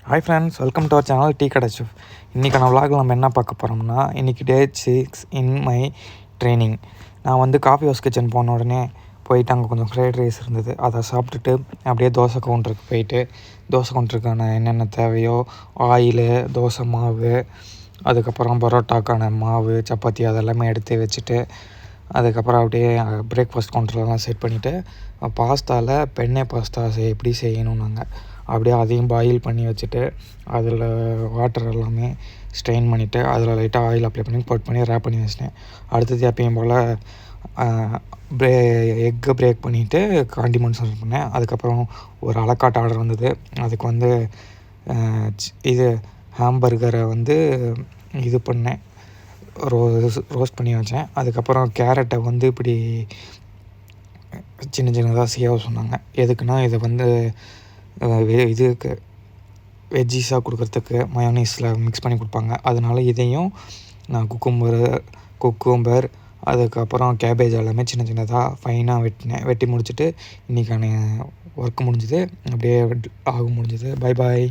Hi friends, welcome to our channel tea கடை chef. இன்றைக்கான விலாகில் நம்ம என்ன பார்க்க போகிறோம்னா, இன்றைக்கி டே 6 இன் மை ட்ரைனிங். நான் வந்து காஃபி ஹவுஸ் கிச்சன் போன உடனே போயிட்டு அங்கே கொஞ்சம் ஃப்ரைட் ரைஸ் இருந்தது. அதை சாப்பிட்டுட்டு அப்படியே தோசை கவுண்டருக்கு போயிட்டு தோசை கவுண்டருக்கான என்னென்ன தேவையோ ஆயிலு, தோசை மாவு, அதுக்கப்புறம் பரோட்டாக்கான மாவு, சப்பாத்தி அதெல்லாமே எடுத்து வச்சுட்டு அதுக்கப்புறம் அப்படியே பிரேக்ஃபாஸ்ட் கவுண்டர்லாம் செட் பண்ணிவிட்டு பாஸ்தாவில் பெண்ணே பாஸ்தா எப்படி செய்யணும்னாங்க. அப்படியே அதையும் பாயில் பண்ணி வச்சுட்டு அதில் வாட்டர் எல்லாமே ஸ்ட்ரெயின் பண்ணிவிட்டு அதில் லைட்டாக ஆயில் அப்ளை பண்ணி கட் பண்ணி ரேப் பண்ணி வச்சிட்டேன். அடுத்தது எப்பயும் போல் எக்கை பிரேக் பண்ணிவிட்டு காண்டிமெண்ட்ஸ் பண்ணேன். அதுக்கப்புறம் ஒரு அலக்காட்டு ஆர்டர் வந்தது. அதுக்கு வந்து இது ஹாம்பர்கரை வந்து இது பண்ணேன், ரோஸ்ட் பண்ணி வச்சேன். அதுக்கப்புறம் கேரட்டை வந்து இப்படி சின்ன சின்னதாக செய்ய சொன்னாங்க. எதுக்குன்னா இதை வந்து இதுக்கு வெஜ்ஜீஸாக கொடுக்குறதுக்கு மயோனீஸில் மிக்ஸ் பண்ணி கொடுப்பாங்க. அதனால இதையும் நான் குக்கும்பர் அதுக்கப்புறம் கேபேஜ் எல்லாமே சின்ன சின்னதாக ஃபைனாக வெட்டி முடிச்சுட்டு இன்றைக்கான ஒர்க் முடிஞ்சுது. அப்படியே ஆக முடிஞ்சுது. Bye bye.